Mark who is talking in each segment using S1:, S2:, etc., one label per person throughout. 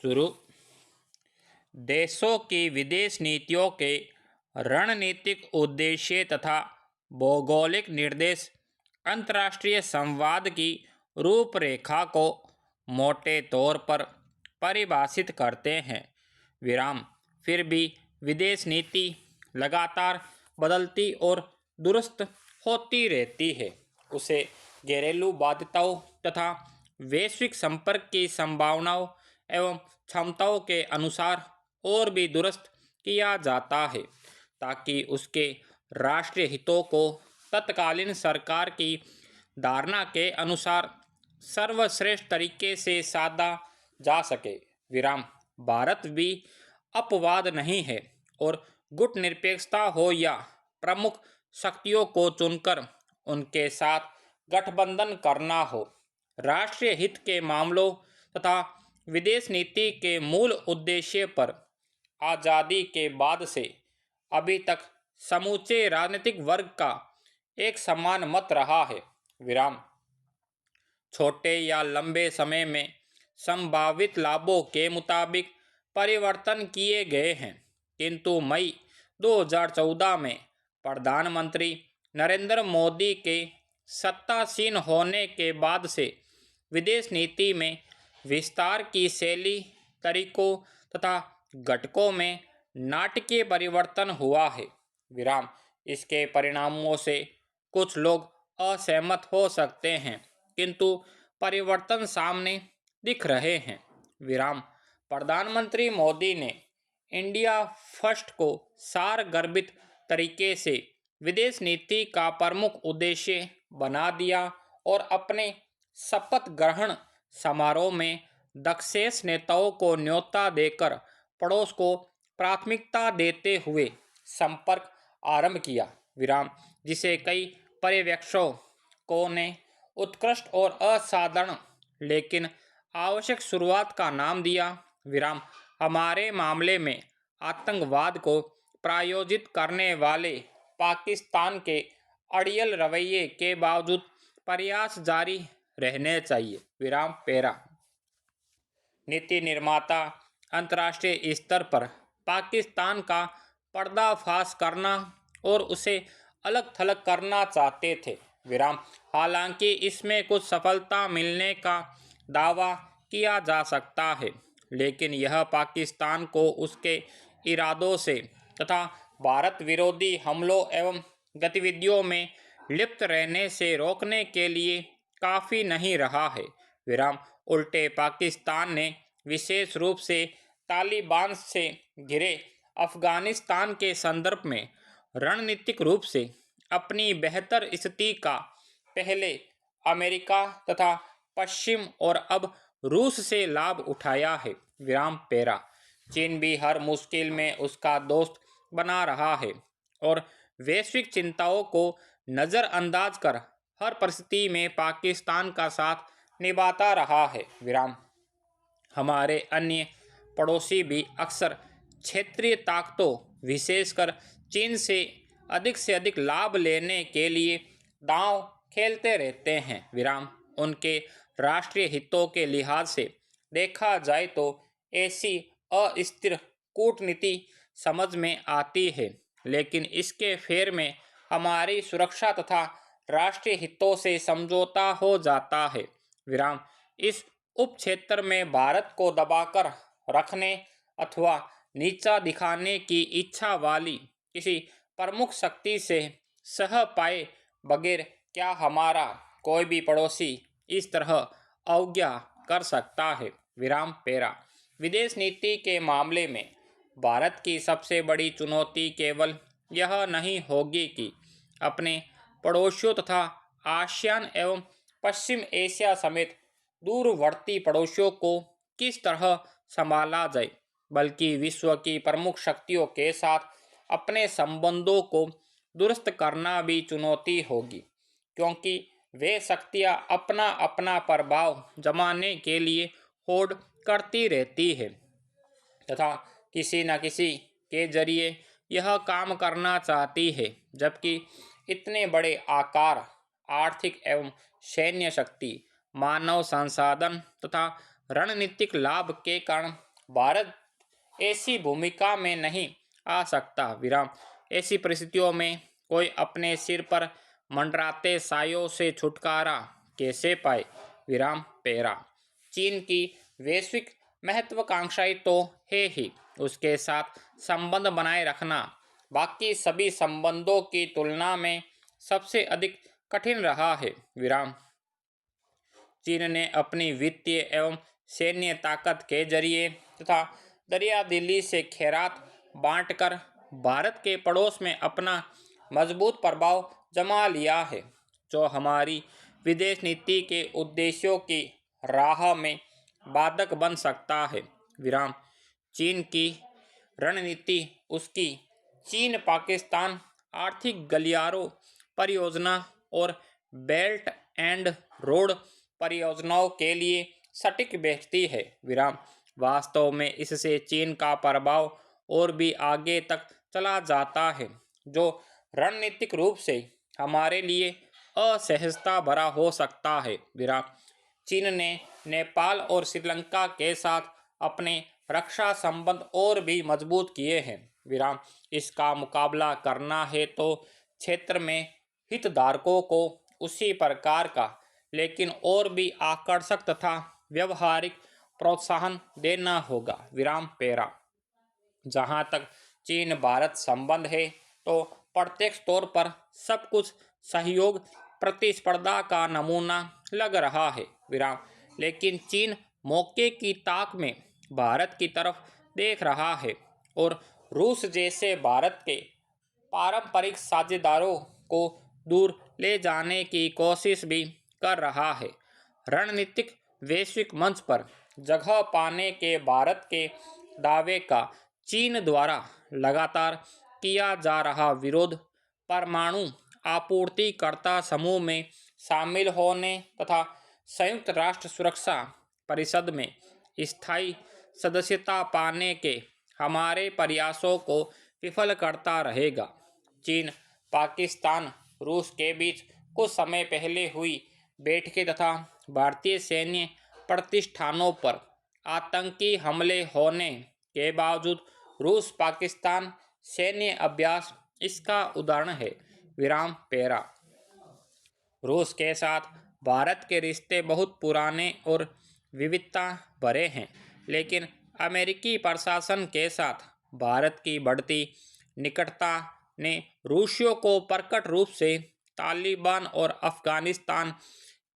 S1: शुरू। देशों की विदेश नीतियों के रणनीतिक उद्देश्य तथा भौगोलिक निर्देश अंतर्राष्ट्रीय संवाद की रूपरेखा को मोटे तौर पर परिभाषित करते हैं। विराम। फिर भी विदेश नीति लगातार बदलती और दुरुस्त होती रहती है। उसे घरेलू बाध्यताओं तथा वैश्विक संपर्क की संभावनाओं एवं क्षमताओं के अनुसार और भी दुरुस्त किया जाता है ताकि उसके राष्ट्रीय हितों को तत्कालीन सरकार की धारणा के अनुसार सर्वश्रेष्ठ तरीके से साधा जा सके। विराम। भारत भी अपवाद नहीं है और गुट निरपेक्षता हो या प्रमुख शक्तियों को चुनकर उनके साथ गठबंधन करना हो, राष्ट्रीय हित के मामलों तथा विदेश नीति के मूल उद्देश्य पर आज़ादी के बाद से अभी तक समूचे राजनीतिक वर्ग का एक समान मत रहा है। विराम। छोटे या लंबे समय में संभावित लाभों के मुताबिक परिवर्तन किए गए हैं, किंतु मई 2014 में प्रधानमंत्री नरेंद्र मोदी के सत्तासीन होने के बाद से विदेश नीति में विस्तार की शैली, तरीकों तथा घटकों में नाटकीय परिवर्तन हुआ है। विराम। इसके परिणामों से कुछ लोग असहमत हो सकते हैं, किंतु परिवर्तन सामने दिख रहे हैं। विराम। प्रधानमंत्री मोदी ने इंडिया फर्स्ट को सारगर्भित तरीके से विदेश नीति का प्रमुख उद्देश्य बना दिया और अपने शपथ ग्रहण समारोह में दक्षेश नेताओं को न्योता देकर पड़ोस को प्राथमिकता देते हुए संपर्क आरंभ किया। विराम। जिसे कई पर्यवेक्षकों ने उत्कृष्ट और असाधारण लेकिन आवश्यक शुरुआत का नाम दिया। विराम। हमारे मामले में आतंकवाद को प्रायोजित करने वाले पाकिस्तान के अड़ियल रवैये के बावजूद प्रयास जारी रहने चाहिए। विराम। पैरा। नीति निर्माता अंतर्राष्ट्रीय स्तर पर पाकिस्तान का पर्दाफाश करना और उसे अलग थलग करना चाहते थे। विराम। हालांकि इसमें कुछ सफलता मिलने का दावा किया जा सकता है, लेकिन यह पाकिस्तान को उसके इरादों से तथा भारत विरोधी हमलों एवं गतिविधियों में लिप्त रहने से रोकने के लिए काफ़ी नहीं रहा है। विराम। उल्टे पाकिस्तान ने विशेष रूप से तालिबान से घिरे अफगानिस्तान के संदर्भ में रणनीतिक रूप से अपनी बेहतर स्थिति का पहले अमेरिका तथा पश्चिम और अब रूस से लाभ उठाया है। विराम। पैरा। चीन भी हर मुश्किल में उसका दोस्त बना रहा है और वैश्विक चिंताओं को नज़रअंदाज कर हर परिस्थिति में पाकिस्तान का साथ निभाता रहा है। विराम। हमारे अन्य पड़ोसी भी अक्सर क्षेत्रीय ताकतों विशेषकर चीन से अधिक लाभ लेने के लिए दांव खेलते रहते हैं। विराम। उनके राष्ट्रीय हितों के लिहाज से देखा जाए तो ऐसी अस्थिर कूटनीति समझ में आती है, लेकिन इसके फेर में हमारी सुरक्षा तथा राष्ट्रीय हितों से समझौता हो जाता है। विराम। इस उपक्षेत्र में भारत को दबाकर रखने अथवा नीचा दिखाने की इच्छा वाली किसी प्रमुख शक्ति से सह पाए बगैर क्या हमारा कोई भी पड़ोसी इस तरह अवज्ञा कर सकता है। विराम। पैरा। विदेश नीति के मामले में भारत की सबसे बड़ी चुनौती केवल यह नहीं होगी कि अपने पड़ोसियों तथा आसियान एवं पश्चिम एशिया समेत दूरवर्ती पड़ोसियों को किस तरह संभाला जाए, बल्कि विश्व की प्रमुख शक्तियों के साथ अपने संबंधों को दुरुस्त करना भी चुनौती होगी, क्योंकि वे शक्तियां अपना अपना प्रभाव जमाने के लिए होड़ करती रहती है तथा किसी न किसी के जरिए यह काम करना चाहती है, जबकि इतने बड़े आकार, आर्थिक एवं सैन्य शक्ति, मानव संसाधन तथा रणनीतिक लाभ के कारण भारत ऐसी भूमिका में नहीं आ सकता विराम। ऐसी परिस्थितियों में कोई अपने सिर पर मंडराते सायों से छुटकारा कैसे पाए विराम पेरा। चीन की वैश्विक महत्वाकांक्षाएं तो है ही, उसके साथ संबंध बनाए रखना बाकी सभी संबंधों की तुलना में सबसे अधिक कठिन रहा है विराम। चीन ने अपनी वित्तीय एवं सैन्य ताकत के जरिए तथा दरिया दिल्ली से खैरात बांटकर भारत के पड़ोस में अपना मजबूत प्रभाव जमा लिया है, जो हमारी विदेश नीति के उद्देश्यों की राह में बाधक बन सकता है विराम। चीन की रणनीति उसकी चीन पाकिस्तान आर्थिक गलियारों परियोजना और बेल्ट एंड रोड परियोजनाओं के लिए सटीक बैठती है विराम। वास्तव में इससे चीन का प्रभाव और भी आगे तक चला जाता है, जो रणनीतिक रूप से हमारे लिए असहजता भरा हो सकता है विराम। चीन ने नेपाल और श्रीलंका के साथ अपने रक्षा संबंध और भी मजबूत किए हैं विराम। इसका मुकाबला करना है तो क्षेत्र में हितधारकों को उसी प्रकार का लेकिन और भी आकर्षक तथा व्यवहारिक प्रोत्साहन देना होगा विराम पेरा। जहाँ तक चीन भारत संबंध है तो प्रत्यक्ष तौर पर सब कुछ सहयोग प्रतिस्पर्धा का नमूना लग रहा है विराम। लेकिन चीन मौके की ताक में भारत की तरफ देख रहा है और रूस जैसे भारत के पारंपरिक साझेदारों को दूर ले जाने की कोशिश भी कर रहा है। रणनीतिक वैश्विक मंच पर जगह पाने के भारत के दावे का चीन द्वारा लगातार किया जा रहा विरोध, परमाणु आपूर्तिकर्ता समूह में शामिल होने तथा संयुक्त राष्ट्र सुरक्षा परिषद में स्थायी सदस्यता पाने के हमारे प्रयासों को विफल करता रहेगा। चीन, पाकिस्तान, रूस के बीच कुछ समय पहले हुई बैठकें तथा भारतीय सैन्य प्रतिष्ठानों पर आतंकी हमले होने के बावजूद रूस पाकिस्तान सैन्य अभ्यास इसका उदाहरण है विराम पेरा। रूस के साथ भारत के रिश्ते बहुत पुराने और विविधता भरे हैं, लेकिन अमेरिकी प्रशासन के साथ भारत की बढ़ती निकटता ने रूसियों को प्रकट रूप से तालिबान और अफगानिस्तान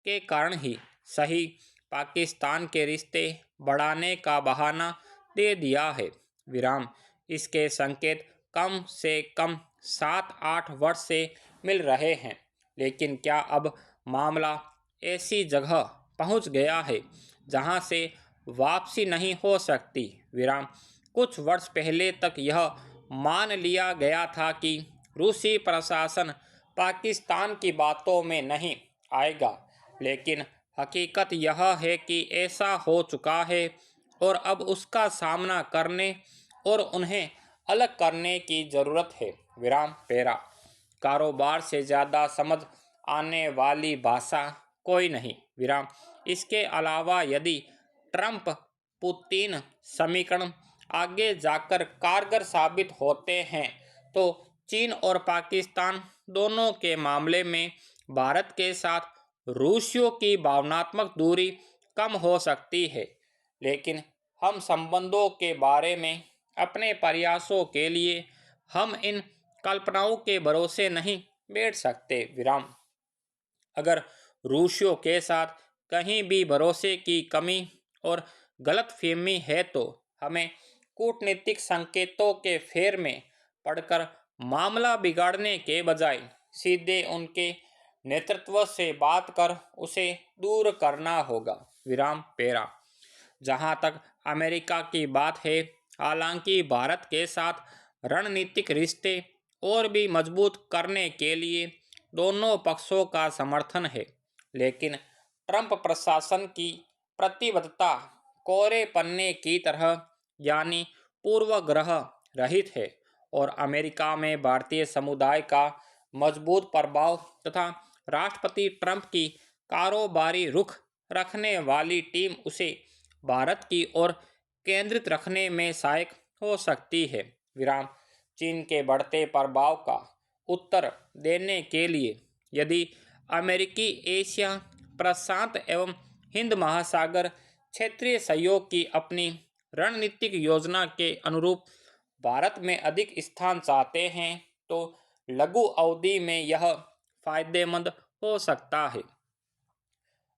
S1: के कारण ही सही पाकिस्तान के रिश्ते बढ़ाने का बहाना दे दिया है विराम। इसके संकेत कम से कम 7-8 वर्ष से मिल रहे हैं, लेकिन क्या अब मामला ऐसी जगह पहुंच गया है जहां से वापसी नहीं हो सकती विराम। कुछ वर्ष पहले तक यह मान लिया गया था कि रूसी प्रशासन पाकिस्तान की बातों में नहीं आएगा, लेकिन हकीकत यह है कि ऐसा हो चुका है और अब उसका सामना करने और उन्हें अलग करने की ज़रूरत है विराम पेरा। कारोबार से ज़्यादा समझ आने वाली भाषा कोई नहीं विराम। इसके अलावा यदि ट्रंप पुतिन समीकरण आगे जाकर कारगर साबित होते हैं तो चीन और पाकिस्तान दोनों के मामले में भारत के साथ रूसियों की भावनात्मक दूरी कम हो सकती है, लेकिन हम संबंधों के बारे में अपने प्रयासों के लिए हम इन कल्पनाओं के भरोसे नहीं बैठ सकते विराम। अगर रूसियों के साथ कहीं भी भरोसे की कमी और गलतफहमी है तो हमें कूटनीतिक संकेतों के फेर में पड़कर मामला बिगाड़ने के बजाय सीधे उनके नेतृत्व से बात कर उसे दूर करना होगा विराम पेरा। जहां तक अमेरिका की बात है, हालांकि भारत के साथ रणनीतिक रिश्ते और भी मजबूत करने के लिए दोनों पक्षों का समर्थन है, लेकिन ट्रंप प्रशासन की प्रतिबद्धता कोरे पन्ने की तरह यानी पूर्वग्रह रहित है और अमेरिका में भारतीय समुदाय का मजबूत प्रभाव तथा राष्ट्रपति ट्रंप की कारोबारी रुख रखने वाली टीम उसे भारत की ओर केंद्रित रखने में सहायक हो सकती है। विराम चीन के बढ़ते प्रभाव का उत्तर देने के लिए यदि अमेरिकी एशिया प्रशांत एवं हिंद महासागर क्षेत्रीय सहयोग की अपनी रणनीतिक योजना के अनुरूप भारत में अधिक स्थान चाहते हैं तो लघु अवधि में यह फायदेमंद हो सकता है।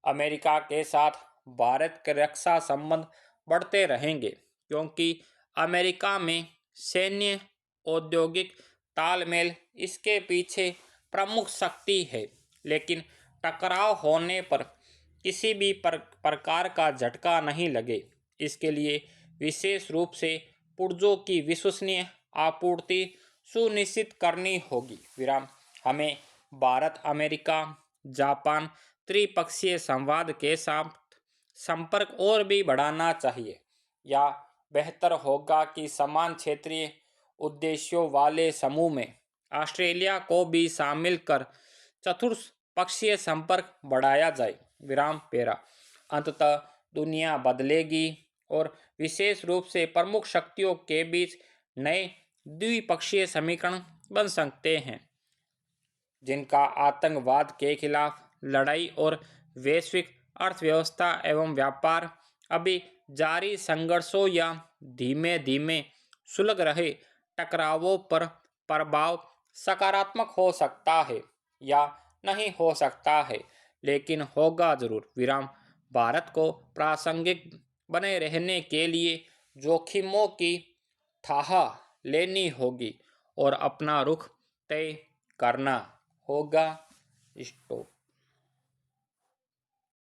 S1: अमेरिका के साथ भारत के रक्षा संबंध बढ़ते रहेंगे क्योंकि अमेरिका में सैन्य औद्योगिक तालमेल इसके पीछे प्रमुख शक्ति है, लेकिन टकराव होने पर किसी भी प्रकार का झटका नहीं लगे। इसके लिए विशेष रूप से पुर्जों की विश्वसनीय आपूर्ति सुनिश्चित करनी होगी। विराम हमें भारत अमेरिका जापान त्रिपक्षीय संवाद के साथ संपर्क और भी बढ़ाना चाहिए। या बेहतर होगा कि समान क्षेत्रीय उद्देश्यों वाले समूह में ऑस्ट्रेलिया को भी शामिल कर चतुर्थ पक्षीय संपर्क बढ़ाया जाए। विराम पेरा अंततः दुनिया बदलेगी और विशेष रूप से प्रमुख शक्तियों के बीच नए द्विपक्षीय समीकरण बन सकते हैं, जिनका आतंकवाद के खिलाफ लड़ाई और वैश्विक अर्थव्यवस्था एवं व्यापार अभी जारी संघर्षों या धीमे धीमे सुलग रहे टकरावों पर प्रभाव सकारात्मक हो सकता है या नहीं हो सकता है, लेकिन होगा जरूर। विराम भारत को प्रासंगिक बने रहने के लिए जोखिमों की थाह लेनी होगी और अपना रुख तय करना होगा। स्टॉप।